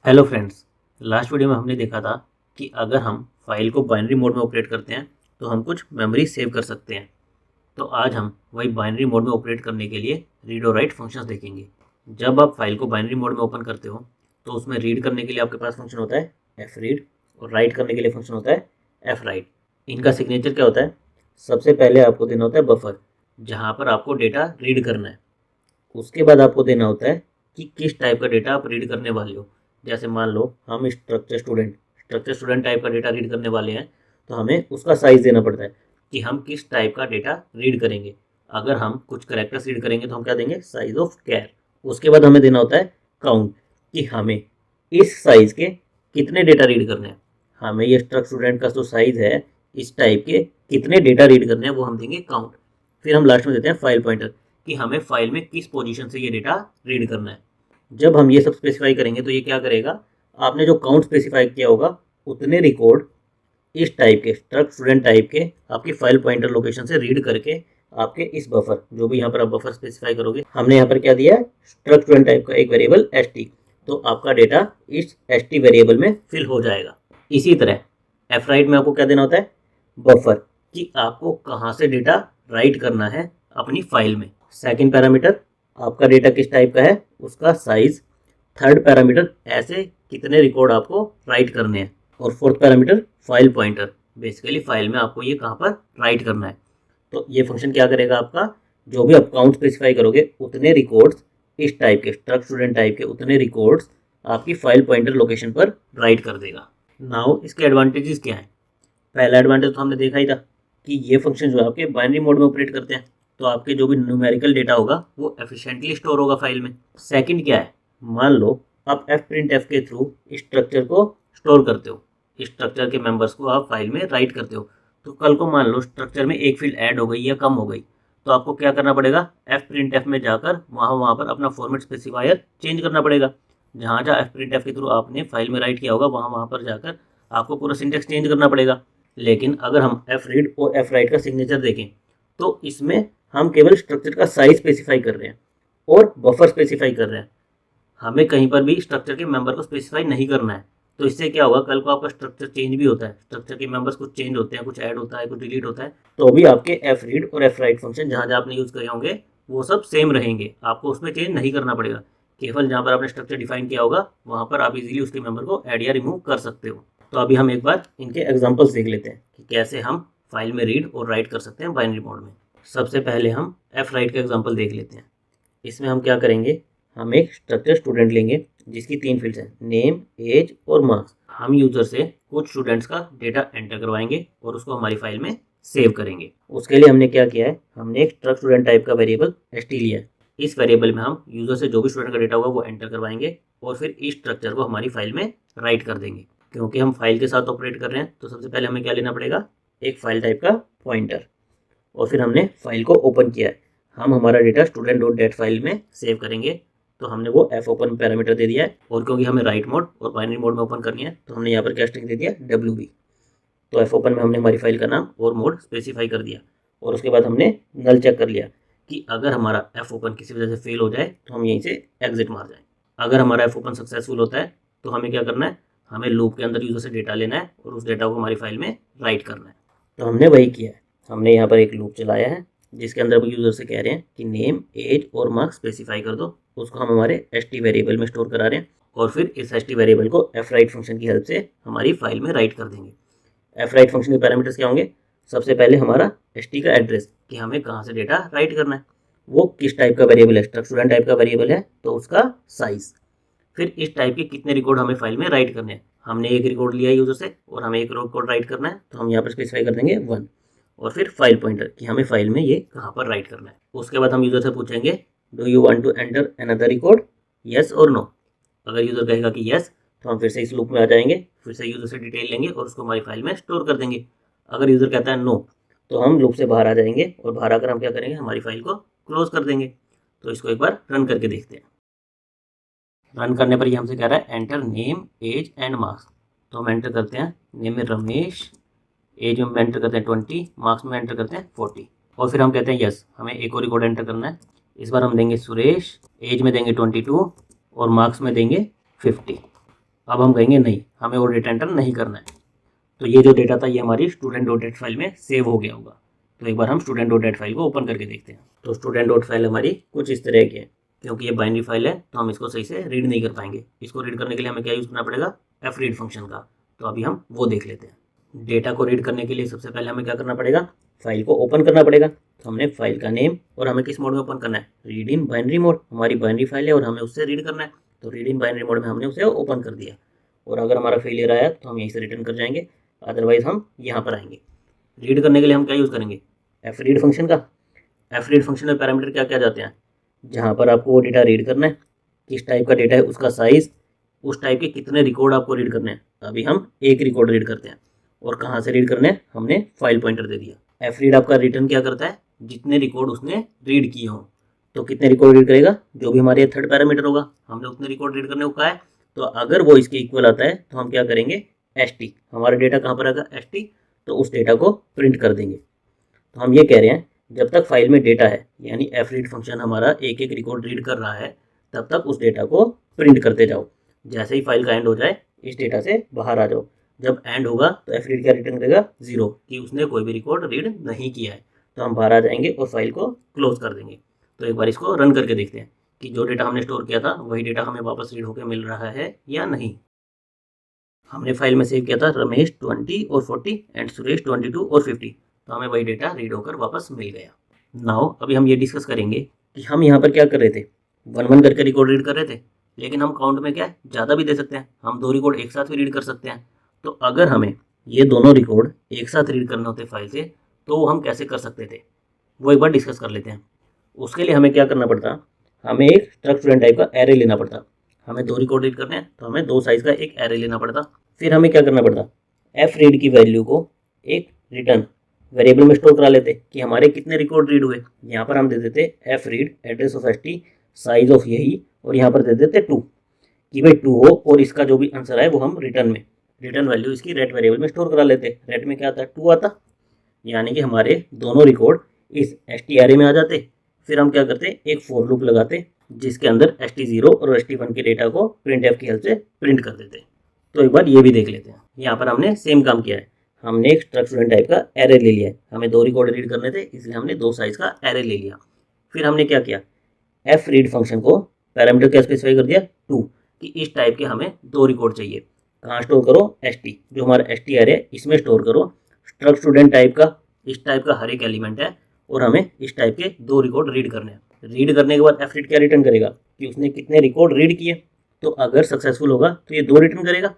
Hello friends. Last video में हमने देखा था कि अगर हम फाइल को बाइनरी मोड में ऑपरेट करते हैं तो हम कुछ मेमोरी सेव कर सकते हैं। तो आज हम वही बाइनरी मोड में ऑपरेट करने के लिए रीड और राइट फंक्शंस देखेंगे। जब आप फाइल को बाइनरी मोड में ओपन करते हो तो उसमें रीड करने के लिए आपके पास फंक्शन होता है एफ रीड और राइट करने के लिए फंक्शन होता है एफ राइट। इनका सिग्नेचर क्या होता है? सबसे पहले आपको देना होता है बफर, जहाँ पर आपको डेटा रीड करना है। उसके बाद आपको देना होता है कि किस टाइप का डेटा आप रीड करने वाले हो। जैसे मान लो हम स्ट्रक्चर स्टूडेंट टाइप का डेटा रीड करने वाले हैं, तो हमें उसका साइज देना पड़ता है कि हम किस टाइप का डेटा रीड करेंगे। अगर हम कुछ करेक्टर्स रीड करेंगे तो हम क्या देंगे? साइज ऑफ कैर। उसके बाद हमें देना होता है काउंट, कि हमें इस साइज के कितने डेटा रीड करने हैं। हमें ये स्ट्रक्चर स्टूडेंट का जो साइज है, इस टाइप के कितने डेटा रीड करने हैं वो हम देंगे काउंट। फिर हम लास्ट में देते हैं फाइल पॉइंटर, कि हमें फाइल में किस पोजीशन से ये डेटा रीड करना है। जब हम ये सब स्पेसिफाई करेंगे तो ये क्या करेगा? आपने जो काउंट स्पेसिफाई किया होगा उतने रिकॉर्ड इस टाइप के स्ट्रक्ट स्टूडेंट टाइप के आपकी फाइल पॉइंटर लोकेशन से रीड करके आपके इस बफर, जो भी यहाँ पर आप बफर स्पेसिफाई करोगे, हमने यहाँ पर क्या दिया है? स्ट्रक्ट स्टूडेंट टाइप का एक वेरिएबल st। तो आपका डेटा इस st वेरिएबल में फिल हो जाएगा। इसी तरह एफ राइट में आपको क्या देना होता है? बफर, कि आपको कहाँ से डेटा राइट करना है अपनी फाइल में। सेकंड पैरामीटर आपका डेटा किस टाइप का है, उसका साइज। थर्ड पैरामीटर ऐसे कितने रिकॉर्ड आपको राइट करने हैं। और fourth parameter file pointer, basically file में आपको ये कहाँ पर राइट करना है। तो ये फंक्शन क्या करेगा? आपका जो भी आप काउंट स्पेसिफाई करोगे उतने रिकॉर्ड्स इस टाइप के स्ट्रक्ट स्टूडेंट टाइप के उतने रिकॉर्ड्स आपकी फाइल पॉइंटर लोकेशन पर राइट कर देगा। नाउ इसके एडवांटेजेस क्या हैं? पहला एडवांटेज तो हमने देखा ही था कि ये फंक्शन जो है आपके बाइनरी मोड में ऑपरेट करते हैं, तो आपके जो भी न्यूमेरिकल डेटा होगा वो एफिशिएंटली स्टोर होगा फाइल में। सेकंड क्या है? मान लो आप एफ प्रिंट एफ के थ्रू स्ट्रक्चर को स्टोर करते हो, स्ट्रक्चर के मेंबर्स को आप फाइल में राइट करते हो। तो कल को मान लो स्ट्रक्चर में एक फील्ड ऐड हो गई या कम हो गई, तो आपको क्या करना पड़ेगा? एफ प्रिंट एफ में जाकर वहाँ पर अपना फॉर्मेट स्पेसिफायर चेंज करना पड़ेगा। जहाँ जहाँ एफ प्रिंट एफ के थ्रू आपने फाइल में राइट किया होगा वहाँ पर जाकर आपको पूरा सिंटेक्स चेंज करना पड़ेगा। लेकिन अगर हम एफ रीड और एफ राइट का सिग्नेचर देखें तो इसमें हम केवल स्ट्रक्चर का साइज स्पेसिफाई कर रहे हैं और बफर स्पेसिफाई कर रहे हैं। हमें कहीं पर भी स्ट्रक्चर के मेंबर को स्पेसिफाई नहीं करना है। तो इससे क्या होगा? कल को आपका स्ट्रक्चर चेंज भी होता है, स्ट्रक्चर के मेंबर्स कुछ चेंज होते हैं, कुछ ऐड होता है, कुछ डिलीट होता है, तो भी आपके एफ रीड और एफ राइट फंक्शन जहाँ जहाँ आपने यूज़ करे होंगे वो सब सेम रहेंगे। आपको उसमें चेंज नहीं करना पड़ेगा। केवल जहाँ पर आपने स्ट्रक्चर डिफाइन किया होगा वहाँ पर आप इजीली उसके मेंबर को ऐड या रिमूव कर सकते हो। तो अभी हम एक बार इनके एग्जांपल्स देख लेते हैं कि कैसे हम फाइल में रीड और राइट कर सकते हैं बाइनरी मोड में। सबसे पहले हम एफ राइट का एग्जांपल देख लेते हैं। इसमें हम क्या करेंगे? हम एक स्ट्रक्चर स्टूडेंट लेंगे जिसकी 3 फील्ड्स हैं, नेम, एज और मार्क्स। हम यूजर से कुछ स्टूडेंट्स का डेटा एंटर करवाएंगे और उसको हमारी फाइल में सेव करेंगे। उसके लिए हमने क्या किया है? हमने एक स्ट्रक्ट स्टूडेंट टाइप का वेरिएबल st लिया है। इस वेरिएबल में हम यूजर से जो भी स्टूडेंट का डेटा होगा वो एंटर करवाएंगे और फिर इस स्ट्रक्चर को हमारी फाइल में राइट कर देंगे। क्योंकि हम फाइल के साथ ऑपरेट कर रहे हैं तो सबसे पहले हमें क्या लेना पड़ेगा? एक फाइल टाइप का पॉइंटर। और फिर हमने फाइल को ओपन किया है। हम हमारा data student dot dat file में सेव करेंगे, तो हमने वो एफ ओपन पैरामीटर दे दिया है। और क्योंकि हमें राइट मोड और बाइनरी मोड में ओपन करनी है तो हमने यहाँ पर क्या स्ट्रिंग दे दिया? WB। तो एफ ओपन में हमने हमारी फाइल का नाम और मोड स्पेसिफाई कर दिया। और उसके बाद हमने नल चेक कर लिया कि अगर हमारा एफ ओपन किसी वजह से फेल हो जाए तो हम यहीं से एग्जिट मार जाए। अगर हमारा एफ ओपन सक्सेसफुल होता है तो हमें क्या करना है? हमें लूप के अंदर यूजर से डेटा लेना है और उस डेटा को हमारी फाइल में राइट करना है। तो हमने वही किया है। हमने यहाँ पर एक लूप चलाया है जिसके अंदर वो यूजर से कह रहे हैं कि नेम, एज और मार्क्स स्पेसिफाई कर दो। उसको हम हमारे st वेरिएबल में स्टोर करा रहे हैं और फिर इस st वेरिएबल को एफ राइट फंक्शन की हेल्प से हमारी फाइल में राइट कर देंगे। एफ राइट फंक्शन के पैरामीटर्स क्या होंगे? सबसे पहले हमारा st का एड्रेस, कि हमें कहाँ से डेटा राइट करना है, वो किस टाइप का वेरिएबल है, स्ट्रक्ट स्टूडेंट टाइप का वेरिएबल है तो उसका साइज। फिर इस टाइप के कितने रिकॉर्ड हमें फाइल में राइट करने हैं। हमने एक रिकॉर्ड लिया है यूजर से और हमें एक रिकॉर्ड राइट करना है, तो हम यहाँ पर स्पेसिफाई कर देंगे 1। और फिर फाइल पॉइंटर, कि हमें फाइल में ये कहाँ पर राइट करना है। उसके बाद हम यूजर से पूछेंगे do you want to enter another record, yes और नो। अगर यूजर कहेगा कि येस तो हम फिर से इस लूप में आ जाएंगे, फिर से यूजर से डिटेल लेंगे और उसको हमारी फाइल में स्टोर कर देंगे। अगर यूजर कहता है नो तो हम लूप से बाहर आ जाएंगे और बाहर आकर हम क्या करेंगे? हमारी फाइल को क्लोज कर देंगे। तो इसको एक बार रन करके देखते हैं। रन करने पर ये हमसे कह रहा है enter name, age and marks. तो हम एंटर करते हैं नेम में रमेश, एज में एंटर करते हैं 20, मार्क्स में एंटर करते हैं 40। और फिर हम कहते हैं यस, हमें एक और रिकॉर्ड एंटर करना है। इस बार हम देंगे सुरेश, एज में देंगे 22 और मार्क्स में देंगे 50। अब हम कहेंगे नहीं, हमें वो डेटा एंटर नहीं करना है। तो ये जो डेटा था ये हमारी स्टूडेंट डॉट नेट फाइल में सेव हो गया होगा। तो एक बार हम स्टूडेंट डॉट नेट फाइल को ओपन करके देखते हैं। तो स्टूडेंट डॉट फाइल हमारी कुछ इस तरह की है। क्योंकि ये बाइनरी फाइल है तो हम इसको सही से रीड नहीं कर पाएंगे। इसको रीड करने के लिए हमें क्या यूज़ करना पड़ेगा, एफ रीड फंक्शन का। तो अभी हम वो देख लेते हैं। डेटा को रीड करने के लिए सबसे पहले हमें क्या करना पड़ेगा, फाइल को ओपन करना पड़ेगा। तो हमने फाइल का नेम और हमें किस मोड में ओपन करना है, रीड इन बाइनरी मोड। हमारी बाइनरी फाइल है और हमें उससे रीड करना है, तो रीड इन बाइनरी मोड में हमने उसे ओपन कर दिया। और अगर हमारा फेलियर आया तो हम यहीं से रिटर्न कर जाएंगे, अदरवाइज हम यहाँ पर आएंगे। रीड करने के लिए हम क्या यूज़ करेंगे, एफ रीड फंक्शन का। एफ रीड फंक्शन में पैरामीटर क्या क्या जाते हैं, जहाँ पर आपको वो डेटा रीड करना है, किस टाइप का डेटा है, उसका साइज़, उस टाइप के कितने रिकॉर्ड आपको रीड करने हैं। अभी हम एक रिकॉर्ड रीड करते हैं। और कहाँ से रीड करने हैं, हमने फाइल पॉइंटर दे दिया। एफ रीड आपका रिटर्न क्या करता है, जितने रिकॉर्ड उसने रीड किए हों। तो कितने रिकॉर्ड रीड करेगा, जो भी हमारे थर्ड पैरामीटर होगा, हमने उतने रिकॉर्ड रीड करने को कहा है। तो अगर वो इसके इक्वल आता है तो हम क्या करेंगे, एस टी, हमारा डेटा कहाँ पर आएगा, एस टी, तो उस डेटा को प्रिंट कर देंगे। तो हम ये कह रहे हैं जब तक फाइल में डेटा है, यानी एफ रीड फंक्शन हमारा एक एक रिकॉर्ड रीड कर रहा है, तब तक उस डेटा को प्रिंट करते जाओ। जैसे ही फाइल का एंड हो जाए, इस डेटा से बाहर आ जाओ। जब एंड होगा तो एफ रीड क्या रिटर्न करेगा, 0, कि उसने कोई भी रिकॉर्ड रीड नहीं किया है। तो हम बाहर आ जाएंगे और फाइल को क्लोज कर देंगे। तो एक बार इसको रन करके देखते हैं कि जो डेटा हमने स्टोर किया था वही डेटा हमें वापस रीड होकर मिल रहा है या नहीं। हमने फाइल में सेव किया था रमेश 20 और 40 एंड सुरेश 22 और 50। तो हमें वही डेटा रीड होकर वापस मिल गया। नाउ अभी हम ये डिस्कस करेंगे कि हम यहाँ पर क्या कर रहे थे, 1-1 करके रिकॉर्ड रीड कर रहे थे। लेकिन हम काउंट में क्या है, ज़्यादा भी दे सकते हैं, हम 2 रिकॉर्ड एक साथ भी रीड कर सकते हैं। तो अगर हमें ये दोनों रिकॉर्ड एक साथ रीड करने होते फाइल से, तो वो हम कैसे कर सकते थे, वो एक बार डिस्कस कर लेते हैं। उसके लिए हमें क्या करना पड़ता, हमें एक स्ट्रक्ट स्टूडेंट टाइप का एरे लेना पड़ता। हमें 2 रिकॉर्ड रीड करने हैं तो हमें 2 साइज़ का एक एरे लेना पड़ता। फिर हमें क्या करना पड़ता, एफ रीड की वैल्यू को एक रिटर्न वेरिएबल में स्टोर करा लेते कि हमारे कितने रिकॉर्ड रीड हुए। यहाँ पर हम दे देते F read address of S T, size of यही, और यहाँ पर दे देते 2, कि भाई 2 हो और इसका जो भी आंसर है वो हम रिटर्न में, रिटर्न वैल्यू इसकी रेट वेरिएबल में स्टोर करा लेते। रेट में क्या आता है, 2 आता, यानी कि हमारे दोनों रिकॉर्ड इस एस टी एरे में आ जाते। फिर हम क्या करते, एक फॉर लूप लगाते जिसके अंदर एस टी 0 और एस टी 1 के डेटा को प्रिंट एफ की हेल्प से प्रिंट कर देते। तो एक बार ये भी देख लेते हैं। यहाँ पर हमने सेम काम किया है, हमने एक स्ट्रक्ट स्टूडेंट टाइप का एरे ले लिया है। हमें 2 रिकॉर्ड रीड करने थे, इसलिए हमने 2 साइज का एरे ले लिया। फिर हमने क्या किया, एफ रीड फंक्शन को पैरामीटर क्या स्पेसिफाई कर दिया, 2, कि इस टाइप के हमें 2 रिकॉर्ड चाहिए। कहाँ स्टोर करो, एस टी, जो हमारा एस टी एरे है इसमें स्टोर करो। स्ट्रक्ट स्टूडेंट टाइप का, इस टाइप का हर एक एलिमेंट है और हमें इस टाइप के 2 रिकॉर्ड रीड करने हैं। रीड करने के बाद एफ रीड क्या रिटर्न करेगा, कि उसने कितने रिकॉर्ड रीड किए। तो अगर सक्सेसफुल होगा तो ये 2 रिटर्न करेगा।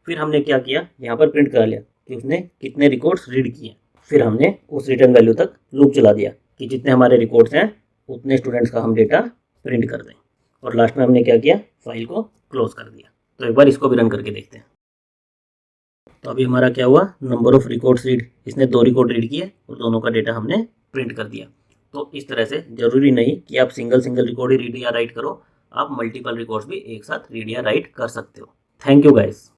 फिर हमने क्या किया, यहाँ पर प्रिंट करा लिया कि उसने कितने रिकॉर्ड्स रीड किए। फिर हमने उस रिटर्न वैल्यू तक लूप चला दिया कि जितने हमारे रिकॉर्ड्स हैं उतने स्टूडेंट्स का हम डेटा प्रिंट कर दें। और लास्ट में हमने क्या किया, फाइल को क्लोज कर दिया। तो एक बार इसको भी रन करके देखते हैं। तो अभी हमारा क्या हुआ, नंबर ऑफ रिकॉर्ड्स रीड, इसने 2 रिकॉर्ड रीड किए और दोनों का डेटा हमने प्रिंट कर दिया। तो इस तरह से जरूरी नहीं कि आप सिंगल रिकॉर्ड ही रीड या राइट करो, आप मल्टीपल रिकॉर्ड्स भी एक साथ रीड या राइट कर सकते हो। Thank you guys.